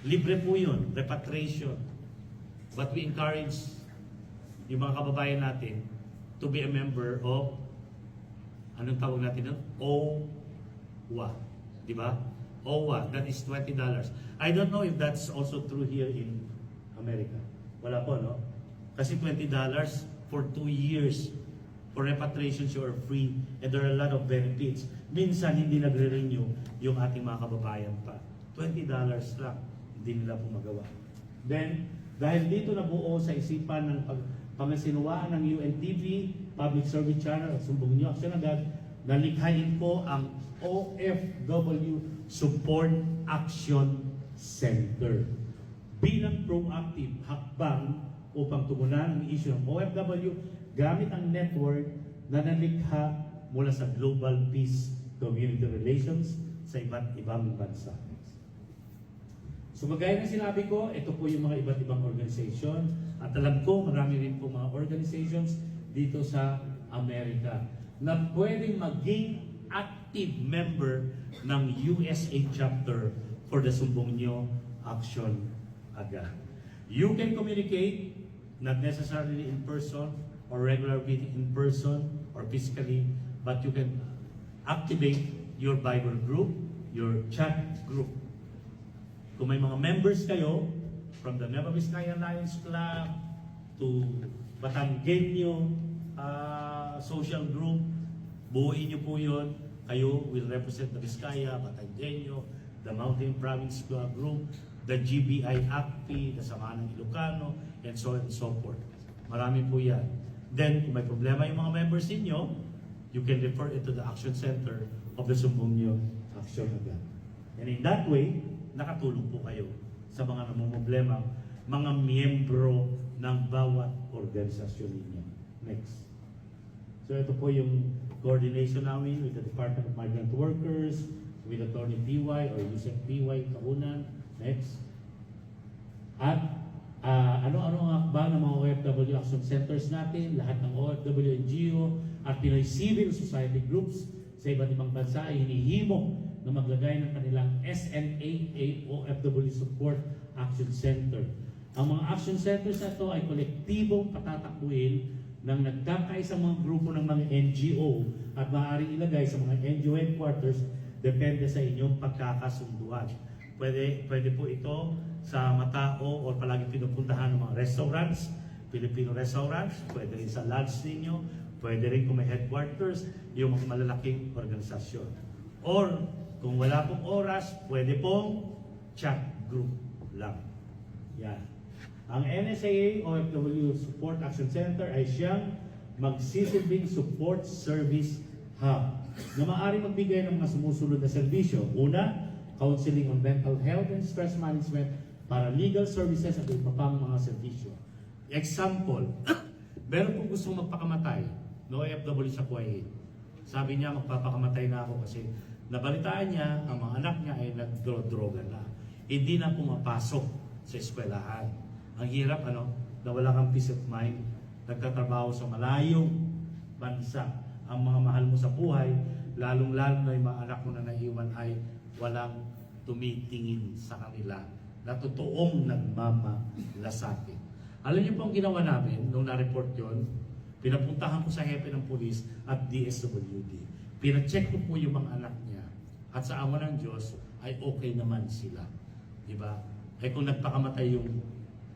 Libre po yun, repatriation. But we encourage yung mga kababayan natin to be a member of, anong tawag natin nun? OWA. Di ba? OWA, that is $20. I don't know if that's also true here in America. Wala po, no? Kasi $20 for 2 years. For repatriation, you are free and there are a lot of benefits. Minsan, hindi nagre-renew yung ating mga kababayan pa. $20 lang, hindi nila po magawa. Then, dahil dito nabuo sa isipan ng pangasinuwaan ng UNTV, Public Service Channel at Sumbong New Action agad, nalikhain po ang OFW Support Action Center bilang proactive hakbang upang tumunan ang issue ng OFW gamit ang network na nalikha mula sa Global Peace Community Relations sa iba't ibang bansa. So magaya ng sinabi ko, ito po yung mga iba't ibang organization at alam ko marami rin po mga organizations dito sa Amerika na pwedeng maging active member ng USA chapter for the Sumbongño Action Agad. You can communicate, not necessarily in person or regular meeting in person or physically, but you can activate your Bible group, your chat group. Kung may mga members kayo, from the Nueva Vizcaya Lions Club to Batanggenyo social group, buuin niyo po yun. Kayo will represent the Vizcaya, Batanggenyo, the Mountain Province Group, the GBI ACPI, the Samahan ng Ilocano, and so on and so forth. Marami po yan. Then, kung may problema yung mga members ninyo, you can refer it to the Action Center of the Sumbongño Action agad. And in that way, nakatulong po kayo sa mga namumblema, mga miyembro ng bawat organisasyon ninyo. Next. So ito po yung coordination namin with the Department of Migrant Workers, with Attorney PY or Yusef PY Kaunan. Next. At ano-ano ang akba ng mga OFW Action Centers natin, lahat ng OFW NGO at Pinoy Civil Society Groups sa iba't ibang bansa ay hinihimok na maglagay ng kanilang SNAA OFW Support Action Center. Ang mga action centers na ito ay kolektibong patatakbuhin ng nagkakaisang mga grupo ng mga NGO at maaaring ilagay sa mga NGO headquarters depende sa inyong pagkakasunduan. Pwede po ito sa matao o palagi pinupuntahan ng mga restaurants, Filipino restaurants, pwede rin sa lodge ninyo, pwede rin kung may headquarters, yung mga malalaking organisasyon. Or, kung wala pong oras, pwede pong chat group lang. Yan. Ang NSAA OFW Support Action Center ay siyang magsisilbing support service hub na maaaring magbigay ng mga sumusunod na serbisyo. Una, counseling on mental health and stress management para legal services at iba pang mga serbisyo. Example, meron pong gustong magpakamatay, no OFW sa Kuwait. Sabi niya, magpapakamatay na ako kasi nabalitaan niya, ang mga anak niya ay nagdro-droga na. Hindi na pumapasok sa eskwelahan. Ang hirap, na wala kang peace of mind, nagtatrabaho sa malayong bansa. Ang mga mahal mo sa buhay, lalong-lalo na yung mga anak mo na naiwan ay walang tumitingin sa kanila na totoong nagmamalasakit. Alam niyo po ang ginawa namin nung na-report yon, pinapuntahan ko sa hepe ng pulis at DSWD. Pina-check ko po yung mga anak niya at sa awa ng Diyos ay okay naman sila. Diba? Ay kung nagpakamatay yung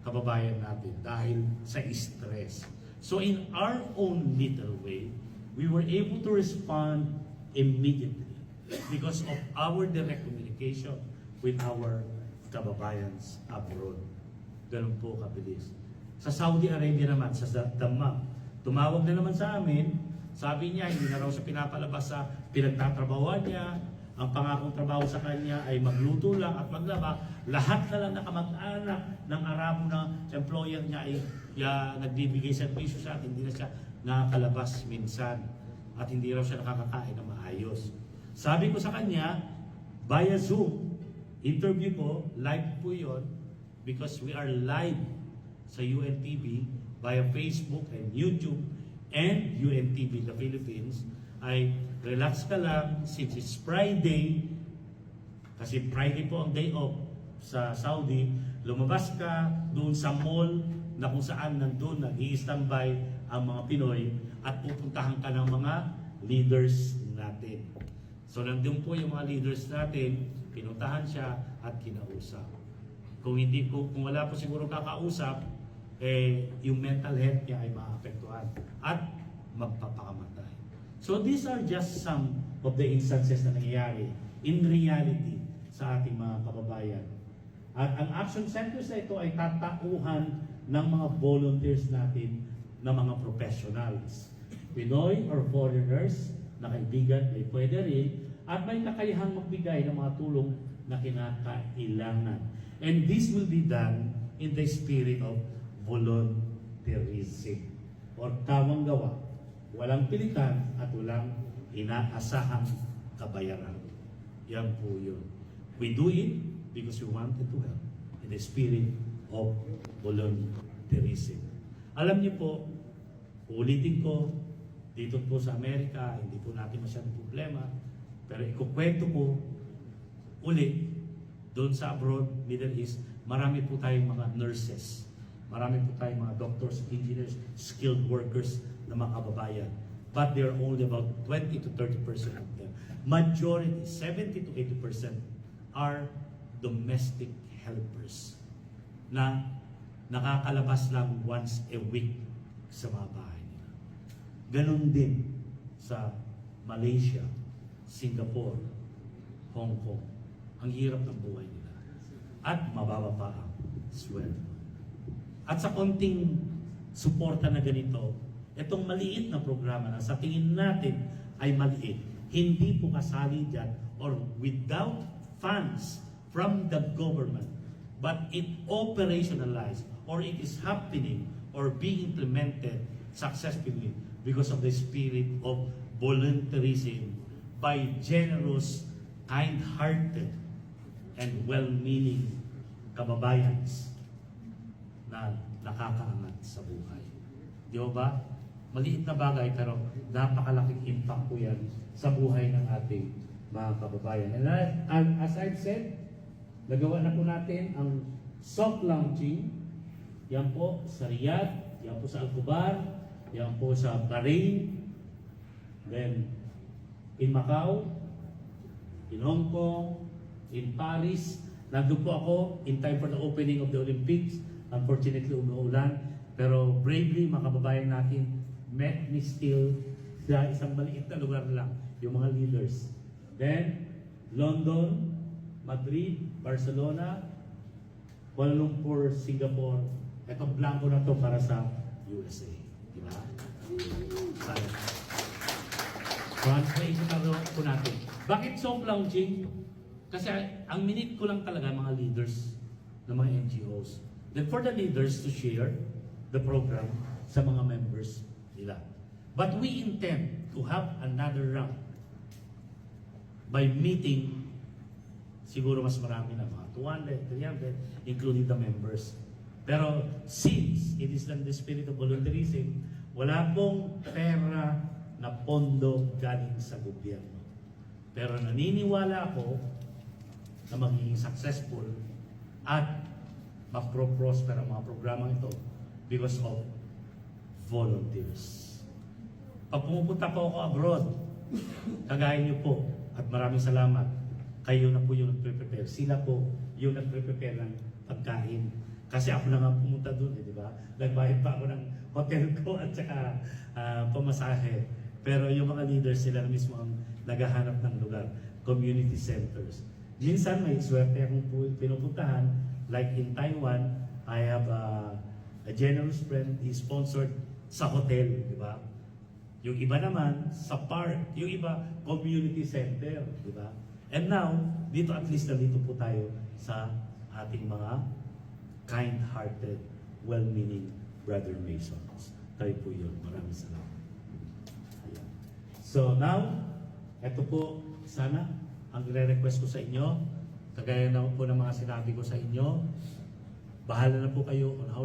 kababayan natin dahil sa stress. So in our own little way, we were able to respond immediately because of our direct communication with our kababayans abroad. Ganun po kabilis. Sa Saudi Arabia naman, sa Dammam, tumawag na naman sa amin, sabi niya, hindi na raw siya pinapalabas sa pinagtatrabahuan niya, ang pangakong trabaho sa kanya ay magluto lang at maglaba. Lahat na lang nakamag-anak ng Arabo na employer niya ay nagbibigay servisyo sa atin, hindi na siya nakakalabas minsan at hindi raw siya nakakakain na maayos. Sabi ko sa kanya, via Zoom, interview ko, live po yun, because we are live sa UNTV via Facebook and YouTube and UNTV the Philippines, ay relax ka lang since it's Friday, kasi Friday po ang day off sa Saudi, lumabas ka doon sa mall na kung saan nandun nag-i-standby ang mga Pinoy at pupuntahan ka ng mga leaders natin. So nandun po yung mga leaders natin, pinuntahan siya at kinausap. Kung wala po siguro kakausap, yung mental health niya ay maapektuhan at magpapakamatay. So these are just some of the instances na nangyayari in reality sa ating mga kababayan. At ang action centers na ito ay tatauhan ng mga volunteers natin na mga professionals. Pinoy or foreigners na kaibigan ay pwede rin at may kakayahang magbigay ng mga tulong na kinakailangan. And this will be done in the spirit of volunteerism or tawang gawa, walang pilitan at walang inaasahang kabayaran. Yan po yun. We do it because we wanted to help in the spirit of volunteerism. Alam niyo po, ulitin ko, dito po sa Amerika, hindi po natin masyadong problema, pero ikukwento ko ulit, doon sa abroad, Middle East, marami po tayong mga nurses, marami po tayong mga doctors, engineers, skilled workers na mga kababayan. But they're only about 20 to 30% of them. Majority, 70 to 80% are domestic helpers na nakakalabas lang once a week sa mga bahay nila. Ganon din sa Malaysia, Singapore, Hong Kong. Ang hirap ng buhay nila. At mababa pa ang sweldo. At sa konting suporta na ganito, itong maliit na programa na sa tingin natin ay maliit, hindi po kasali dyan or without funds from the government, but it operationalized or it is happening or being implemented successfully because of the spirit of volunteerism by generous, kind-hearted, and well-meaning kababayans na nakakaangat sa buhay. Di ba? Maliit na bagay pero napakalaking impact po yan sa buhay ng ating mga kababayan. And as I've said, nagawa na po natin ang soft launching. Yan po sa Riyadh, yan po sa Al-Kubar, yan po sa Bahrain, then in Macau, in Hong Kong, in Paris. Nandun po ako in time for the opening of the Olympics. Unfortunately, umuulan. Pero bravely, mga kababayan natin, met me still sa isang maliit na lugar lang, yung mga leaders. Then, London, Madrid, Barcelona, Kuala Lumpur, Singapore. Itong blanco na to para sa USA. Diba? Translate na po natin. Bakit soft launching? Kasi ang minute ko lang talaga mga leaders ng mga NGOs. Then for the leaders to share the program sa mga members nila. But we intend to have another round by meeting siguro mas marami na mga 200, 300, including the members. Pero since it is in the spirit of volunteerism, wala pong pera na pondo galing sa gobyerno. Pero naniniwala ako na magiging successful at mag-prosper ang mga programang ito because of volunteers. Pag pumupunta po ako abroad, kagaya niyo po, at maraming salamat, kayo na po yung nagpre-prepare. Sila po yung nagpre-prepare ng pagkain. Kasi ako na nga pumunta doon, di ba? Nagbayad pa ako ng hotel ko at saka pamasahe. Pero yung mga leaders, sila na mismo ang naghahanap ng lugar, community centers. Minsan may swerte akong pinupuntahan, like in Taiwan, I have a generous friend, he sponsored sa hotel, di ba? Yung iba naman, sa park, yung iba, community center, di ba? And now, dito at least nandito po tayo sa ating mga kind-hearted, well-meaning brother Masons. Tayo po yun. Maraming salamat. Ayan. So now, eto po, sana, ang re-request ko sa inyo, kagaya na po ng mga sinabi ko sa inyo, bahala na po kayo on how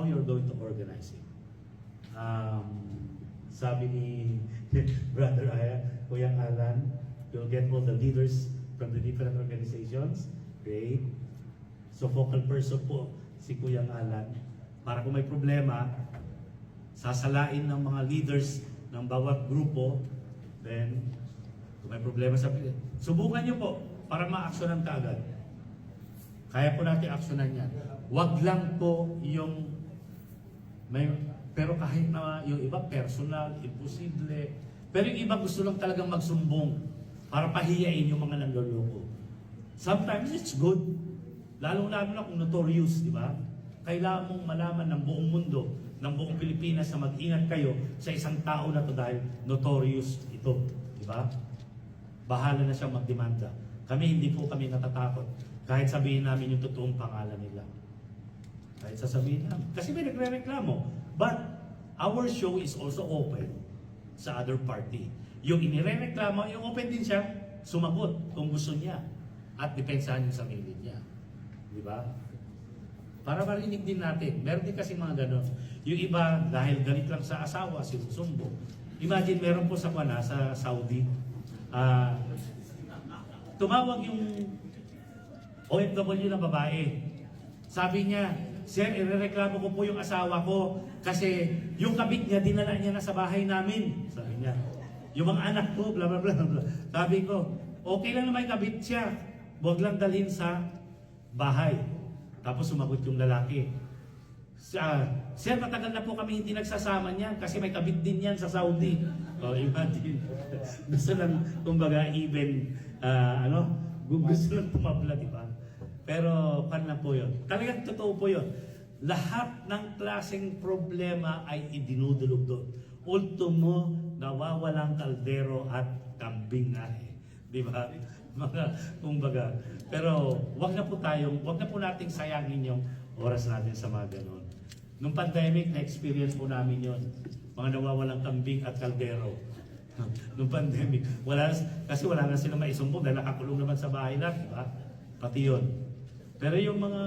you're going to organize it. Sabi ni Brother Aya, Kuya Alan, you'll get all the leaders from the different organizations Great. So focal person po si Kuya Alan. Para kung may problema, sasalain ng mga leaders ng bawat grupo, then kung may problema sa subukan nyo po para ma-actionan kaagad. Kaya po natin actionan yan. Wag lang po yung pero kahit na yung iba personal, imposible. Pero yung iba gusto lang talagang magsumbong para pahiyain yung mga nanloloko. Sometimes it's good. Lalong-lalo na kung notorious, di ba? Kailangan mong malaman ng buong mundo, ng buong Pilipinas na mag-ingat kayo sa isang tao na to dahil notorious ito. Di ba? Bahala na siyang magdemanda. Kami, hindi po kami natatakot. Kahit sabihin namin yung totoong pangalan nila. Kahit sasabihin namin. Kasi may nagre-reklamo. But our show is also open sa other party. Yung inireklamo, yung open din siya, sumagot kung gusto niya. At depensahan yung sarili niya. Di ba? Para marinig din natin. Meron din kasi mga ganon. Yung iba, dahil galit lang sa asawa, sinusumbong. Imagine, meron po sa sa Saudi. Tumawag yung OFW na babae. Sabi niya, Sir, irereklamo ko po yung asawa ko kasi yung kabit niya, dinala niya na sa bahay namin. Sabi niya. Yung mga anak ko, bla bla bla bla. Sabi ko, okay lang naman kabit siya. Huwag lang dalhin sa bahay. Tapos sumagot yung lalaki. Sir, matagal na po kami hindi nagsasama niyan kasi may kabit din yan sa Saudi. Oh, imagine. Gusto lang, kumbaga, even, gusto lang tumabla, di ba? Pero, pan lang po yun. Talagang totoo po yun. Lahat ng klaseng problema ay idinudulog doon. Ultimo, nawawalang kaldero at kambing na eh. Di ba? Mga, kumbaga. Pero, wag na po nating sayangin yung oras natin sa mga ganon. Nung pandemic, na-experience po namin yon. Mga nawawalang kambing at kaldero. Nung pandemic, kasi wala na sila maisumbong dahil nakakulong naman sa bahay lang, di ba? Pati yun. Pero yung mga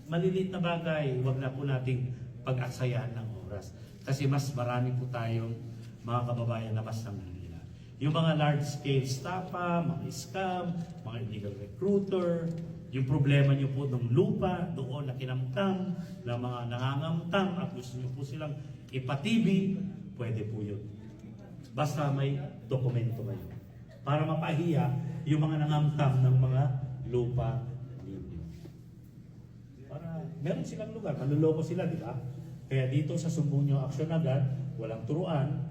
maliliit na bagay, wag na po nating pag-aksayahan ng oras. Kasi mas marami po tayong mga kababayan na mas nanghihina. Yung mga large-scale stapa, mga scam, mga illegal recruiter, yung problema nyo po ng lupa, doon na kinamtam, na mga nangangamtam at gusto nyo po silang ipatibi, pwede po yun. Basta may dokumento kayo. Para mapahiya yung mga nangangamtam ng mga lupa ninyo. Para meron silang lugar, manluloko sila, di ba? Kaya dito sa sumbong nyo, aksyon agad, walang turuan,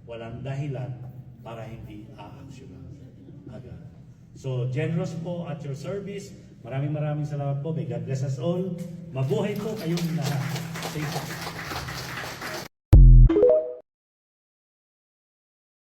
walang dahilan para hindi a-aksyonan agad. So, generous po at your service. Maraming salamat po. May God bless us all. Mabuhay po kayong lahat. Safe.